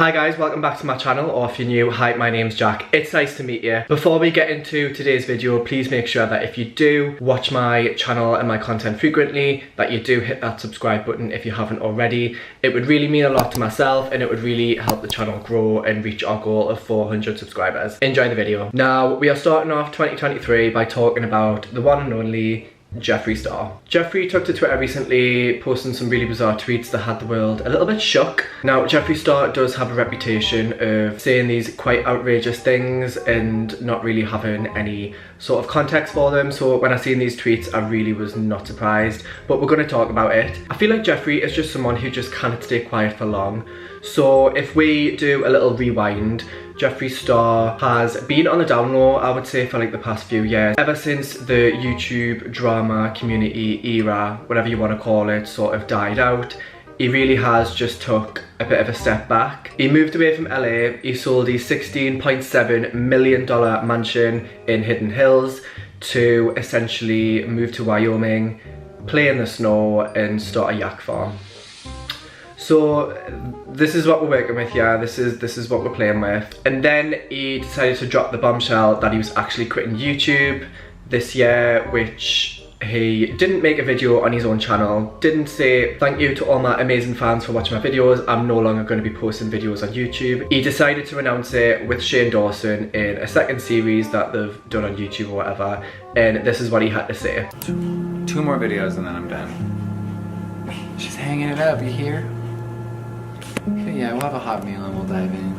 Hi guys, welcome back to my channel, or if you're new, hi, my name's Jack. It's nice to meet you. Before we get into today's video, please make sure that if you do watch my channel and my content frequently, that you do hit that subscribe button if you haven't already. It would really mean a lot to myself and it would really help the channel grow and reach our goal of 400 subscribers. Enjoy the video. Now, we are starting off 2023 by talking about the one and only Jeffree Star. Jeffree took to Twitter recently, posting some really bizarre tweets that had the world a little bit shook. Now, Jeffree Star does have a reputation of saying these quite outrageous things and not really having any sort of context for them, so when I seen these tweets, I really was not surprised, but we're going to talk about it. I feel like Jeffree is just someone who just can't stay quiet for long, so if we do a little rewind, Jeffree Star has been on the down low, I would say, for like the past few years. Ever since the YouTube drama community era, whatever you want to call it, sort of died out, he really has just took a bit of a step back. He moved away from LA, he sold his $16.7 million mansion in Hidden Hills to essentially move to Wyoming, play in the snow and start a yak farm. So this is what we're working with, yeah, this is what we're playing with. And then he decided to drop the bombshell that he was actually quitting YouTube this year, which he didn't make a video on his own channel, didn't say thank you to all my amazing fans for watching my videos, I'm no longer going to be posting videos on YouTube. He decided to announce it with Shane Dawson in a second series that they've done on YouTube or whatever, and this is what he had to say. Two more videos and then I'm done. She's hanging it up, you hear? Okay, yeah, we'll have a hot meal and we'll dive in.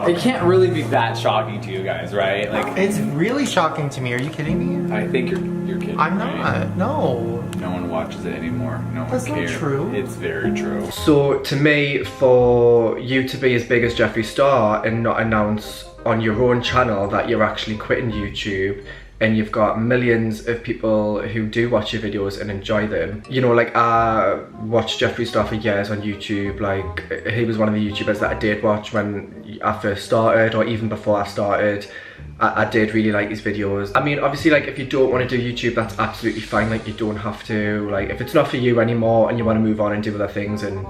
It can't really be that shocking to you guys, right? Like, it's really shocking to me. Are you kidding me? I think you're kidding. I'm right? not. No. No one watches it anymore. No one That's cares. not true. It's very true. So to me, for you to be as big as Jeffree Star and not announce on your own channel that you're actually quitting YouTube, and you've got millions of people who do watch your videos and enjoy them. You know, like, I watched Jeffree Star for years on YouTube. Like, he was one of the YouTubers that I did watch when I first started, or even before I started. I did really like his videos. I mean, obviously, like, if you don't want to do YouTube, that's absolutely fine. Like, you don't have to. Like, if it's not for you anymore and you want to move on and do other things and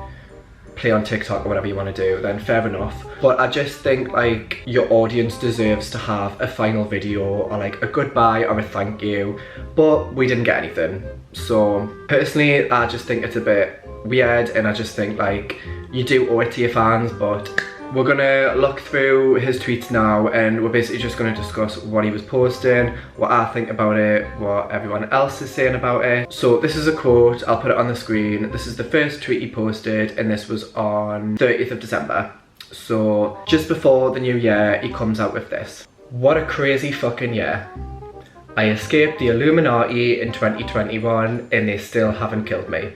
play on TikTok or whatever you want to do, then fair enough. But I just think, like, your audience deserves to have a final video or like a goodbye or a thank you, but we didn't get anything. So personally, I just think it's a bit weird, and I just think, like, you do owe it to your fans. But we're gonna look through his tweets now, and we're basically just gonna discuss what he was posting, what I think about it, what everyone else is saying about it. So this is a quote, I'll put it on the screen. This is the first tweet he posted, and this was on 30th of December. So just before the new year, he comes out with this. What a crazy fucking year. I escaped the Illuminati in 2021 and they still haven't killed me.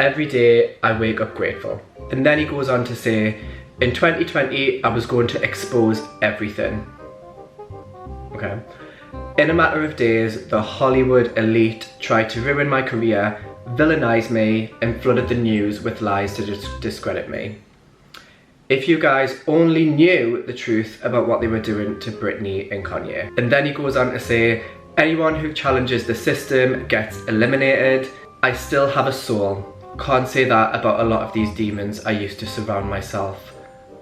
Every day I wake up grateful. And then he goes on to say, in 2020 I was going to expose everything. Okay. In a matter of days, the Hollywood elite tried to ruin my career, villainize me, and flooded the news with lies to discredit me. If you guys only knew the truth about what they were doing to Britney and Kanye. And then he goes on to say, anyone who challenges the system gets eliminated. I still have a soul. Can't say that about a lot of these demons I used to surround myself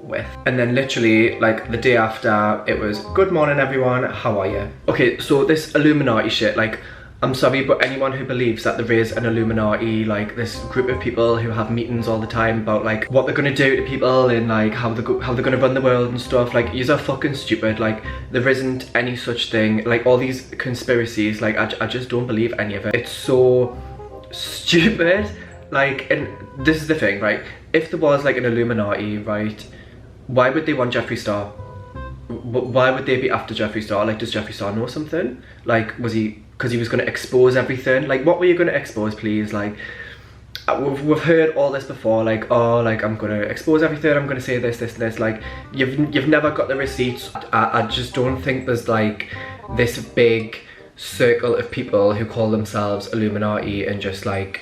with. And then literally, like, the day after, it was, good morning everyone, how are you? Okay, so this Illuminati shit, like, I'm sorry, but anyone who believes that there is an Illuminati, like this group of people who have meetings all the time about like what they're gonna do to people and like how they're gonna run the world and stuff, like, yous are fucking stupid. Like, there isn't any such thing. Like, all these conspiracies, like, I just don't believe any of it. It's so stupid. Like, and this is the thing, right? If there was like an Illuminati, right, why would they want Jeffree Star? Why would they be after Jeffree Star? Like, does Jeffree Star know something? Like, was he, because he was going to expose everything? Like, what were you going to expose, please? Like, we've heard all this before, like, oh, like, I'm going to expose everything, I'm going to say this, this, and this. Like, you've never got the receipts. I just don't think there's like this big circle of people who call themselves Illuminati and just like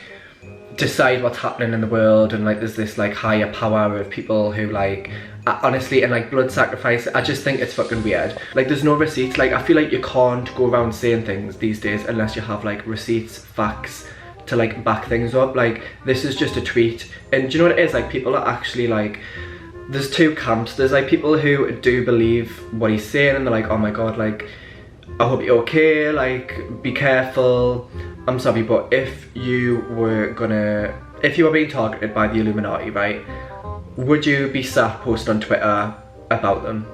decide what's happening in the world, and like there's this like higher power of people who like honestly, and like blood sacrifice. I just think it's fucking weird. Like, there's no receipts. Like, I feel like you can't go around saying things these days unless you have like receipts, facts, to like back things up. Like, this is just a tweet, and do you know what it is? Like, people are actually like, there's two camps. There's like people who do believe what he's saying, and they're like, oh my god, like, I hope you're okay, like, be careful. I'm sorry, but if you were being targeted by the Illuminati, right, would you be sat posting on Twitter about them,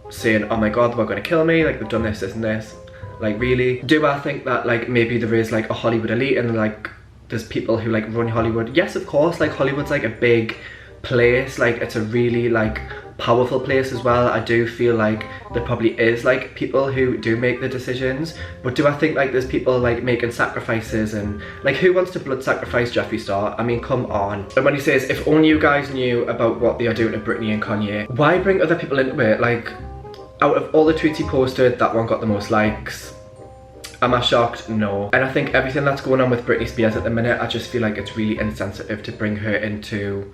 saying, oh my god, they're gonna kill me, like, they've done this, this and this? Like, really? Do I think that, like, maybe there is like a Hollywood elite and like there's people who like run Hollywood? Yes, of course. Like, Hollywood's like a big place, like it's a really like powerful place as well. I do feel like there probably is like people who do make the decisions, but do I think like there's people like making sacrifices? And like, who wants to blood sacrifice Jeffree Star? I mean, come on. And when he says, if only you guys knew about what they are doing to Britney and Kanye, why bring other people into it? Like, out of all the tweets he posted, that one got the most likes. Am I shocked? No. And I think everything that's going on with Britney Spears at the minute, I just feel like it's really insensitive to bring her into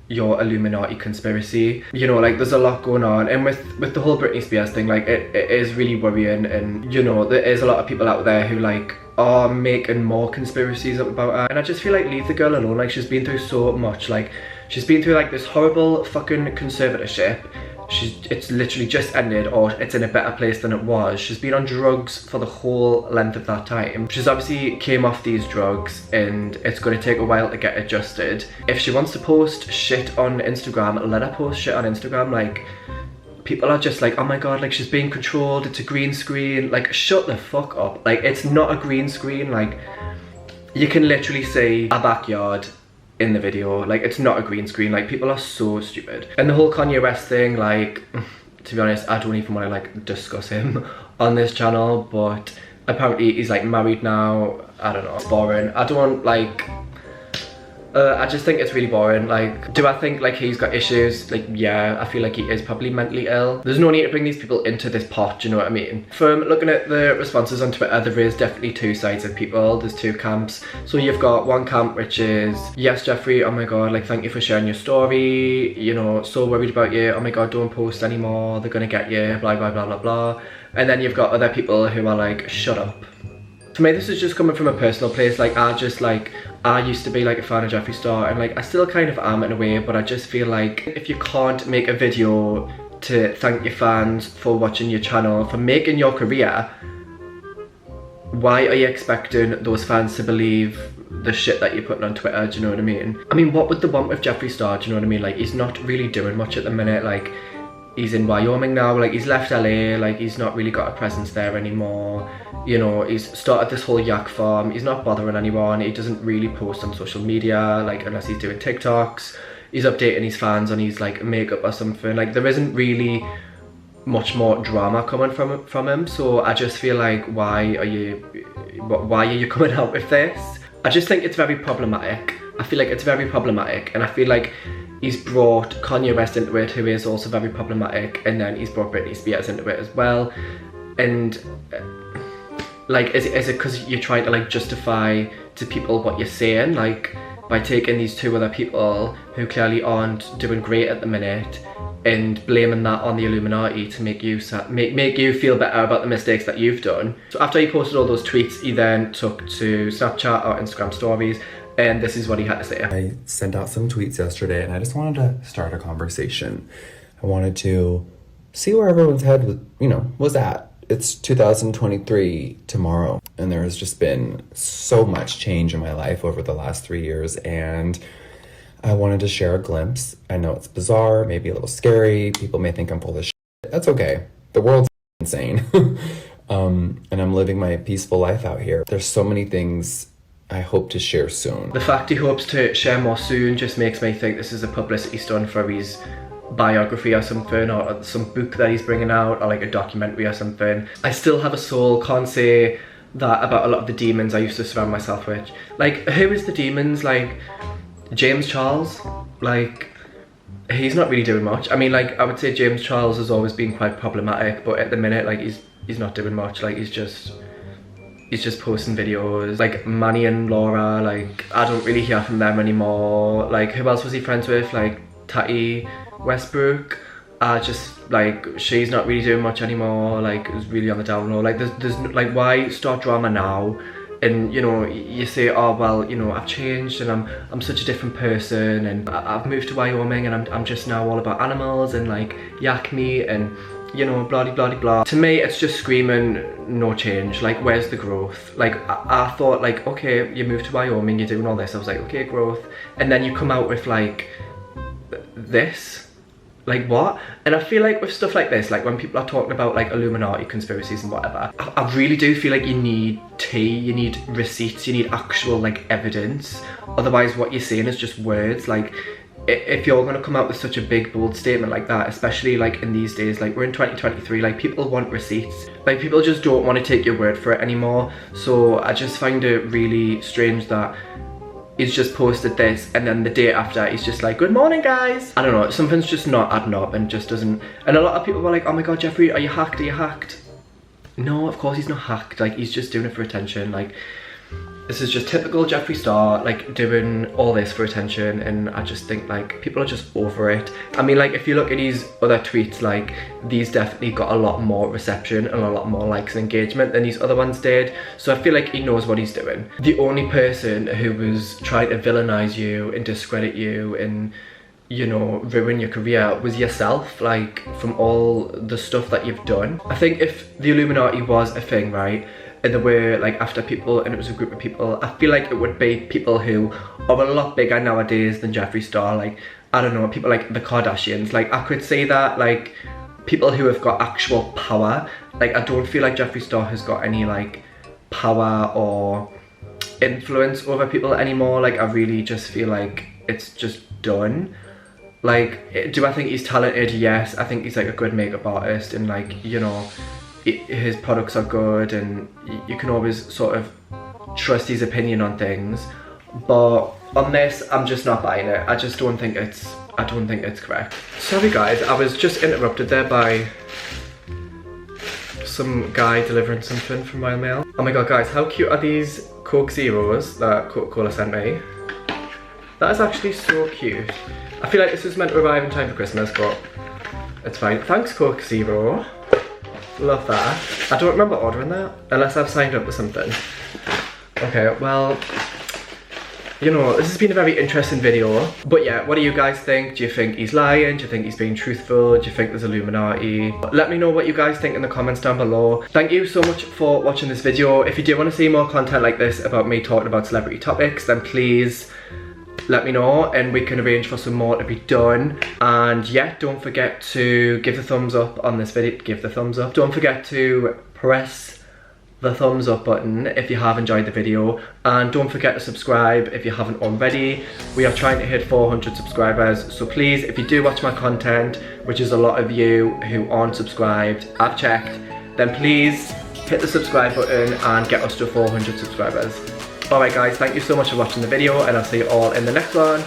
your Illuminati conspiracy. You know, like, there's a lot going on, and with the whole Britney Spears thing, like, it is really worrying. And you know, there is a lot of people out there who like are making more conspiracies up about her, and I just feel like, leave the girl alone. Like, she's been through so much. Like, she's been through like this horrible fucking conservatorship. It's literally just ended, or it's in a better place than it was. She's been on drugs for the whole length of that time. She's obviously came off these drugs, and it's going to take a while to get adjusted. If she wants to post shit on Instagram, let her post shit on Instagram. Like, people are just like, oh my god, like, she's being controlled, it's a green screen. Like, shut the fuck up. Like, it's not a green screen. Like, you can literally see a backyard in the video. Like, it's not a green screen. Like, people are so stupid. And the whole Kanye West thing, like, to be honest, I don't even want to like discuss him on this channel, but apparently he's like married now. I don't know, it's boring. I don't like, I just think it's really boring. Like, do I think like he's got issues? Like, yeah, I feel like he is probably mentally ill. There's no need to bring these people into this pot, do you know what I mean? From looking at the responses on Twitter, there is definitely two sides of people. There's two camps. So you've got one camp which is, yes, Jeffree, oh my god, like, thank you for sharing your story, you know, so worried about you, oh my god, don't post anymore, they're gonna get you, blah blah blah blah blah. And then you've got other people who are like, shut up. For me, this is just coming from a personal place. Like, I used to be like a fan of Jeffree Star, and like I still kind of am in a way, but I just feel like if you can't make a video to thank your fans for watching your channel, for making your career, why are you expecting those fans to believe the shit that you're putting on Twitter? Do you know what I mean? I mean, what would they want with Jeffree Star? Do you know what I mean? Like, he's not really doing much at the minute. Like, he's in Wyoming now, like, he's left LA, like, he's not really got a presence there anymore. You know, he's started this whole yak farm, he's not bothering anyone, he doesn't really post on social media, like, unless he's doing TikToks. He's updating his fans on his, like, makeup or something. Like, there isn't really much more drama coming from him, so I just feel like, why are you coming out with this? I just think it's very problematic. I feel like it's very problematic, and I feel like he's brought Kanye West into it, who is also very problematic, and then he's brought Britney Spears into it as well. And like, is it because you're trying to like justify to people what you're saying, like, by taking these two other people who clearly aren't doing great at the minute and blaming that on the Illuminati to make you feel better about the mistakes that you've done? So after he posted all those tweets, he then took to Snapchat or Instagram stories, and this is what he had to say. I sent out some tweets yesterday, and I just wanted to start a conversation. I wanted to see where everyone's head was at. It's 2023 tomorrow, and there has just been so much change in my life over the last 3 years, and I wanted to share a glimpse. I know it's bizarre, maybe a little scary. People may think I'm full of shit. That's okay. The world's insane. And I'm living my peaceful life out here. There's so many things I hope to share soon. The fact he hopes to share more soon just makes me think this is a publicity stunt for his biography or something, or some book that he's bringing out, or like a documentary or something. I still have a soul, can't say that about a lot of the demons I used to surround myself with. Like, who is the demons? Like, James Charles? Like, he's not really doing much. I mean, like, I would say James Charles has always been quite problematic, but at the minute, like, he's not doing much. Like, he's just posting videos. Like, Manny and Laura, like, I don't really hear from them anymore. Like, who else was he friends with? Like, Tati Westbrook. Just, like, she's not really doing much anymore. Like, it was really on the down low. Like, there's like, why start drama now? and you know, you say, oh well, you know, I've changed and I'm such a different person, and I've moved to Wyoming and I'm just now all about animals and like yak meat and, you know, blah blah blah blah. To me, it's just screaming no change. Like, where's the growth? Like, I thought like, okay, you moved to Wyoming, you're doing all this. I was like, okay, growth. And then you come out with like this. Like, what? And I feel like with stuff like this, like when people are talking about like Illuminati conspiracies and whatever, I really do feel like you need tea, you need receipts, you need actual like evidence. Otherwise what you're saying is just words. Like, if you're gonna come out with such a big bold statement like that, especially like in these days, like we're in 2023, like people want receipts. Like, people just don't want to take your word for it anymore. So I just find it really strange that he's just posted this and then the day after he's just like, good morning guys. I don't know, something's just not adding up and just doesn't. And a lot of people were like, oh my god, Jeffree, are you hacked, are you hacked? No, of course he's not hacked. Like, he's just doing it for attention. Like, this is just typical Jeffree Star, like doing all this for attention, and I just think like people are just over it. I mean, like, if you look at his other tweets, like these definitely got a lot more reception and a lot more likes and engagement than these other ones did. So I feel like he knows what he's doing. The only person who was trying to villainize you and discredit you and, you know, ruin your career was yourself, like from all the stuff that you've done. I think if the Illuminati was a thing, right, and there were like after people and it was a group of people, I feel like it would be people who are a lot bigger nowadays than Jeffree Star. Like, I don't know, people like the Kardashians. Like, I could say that, like people who have got actual power. Like, I don't feel like Jeffree Star has got any like power or influence over people anymore. Like, I really just feel like it's just done. Like, do I think he's talented? Yes, I think he's like a good makeup artist, and like, you know, his products are good and you can always sort of trust his opinion on things. But on this, I'm just not buying it. I just don't think it's, correct. Sorry guys, I was just interrupted there by some guy delivering something from my mail. Oh my god guys, how cute are these Coke Zeros that Coca-Cola sent me? That is actually so cute. I feel like this was meant to arrive in time for Christmas, but it's fine. Thanks Coke Zero. Love that. I don't remember ordering that, unless I've signed up for something. Okay, well, you know, this has been a very interesting video. But yeah, what do you guys think? Do you think he's lying? Do you think he's being truthful? Do you think there's Illuminati? Let me know what you guys think in the comments down below. Thank you so much for watching this video. If you do want to see more content like this about me talking about celebrity topics, then please let me know and we can arrange for some more to be done. And yeah, don't forget to give the thumbs up on this video. Give the thumbs up. Don't forget to press the thumbs up button if you have enjoyed the video, and don't forget to subscribe if you haven't already. We are trying to hit 400 subscribers, so please, if you do watch my content, which is a lot of you who aren't subscribed, I've checked, then please hit the subscribe button and get us to 400 subscribers. Alright guys, thank you so much for watching the video, and I'll see you all in the next one.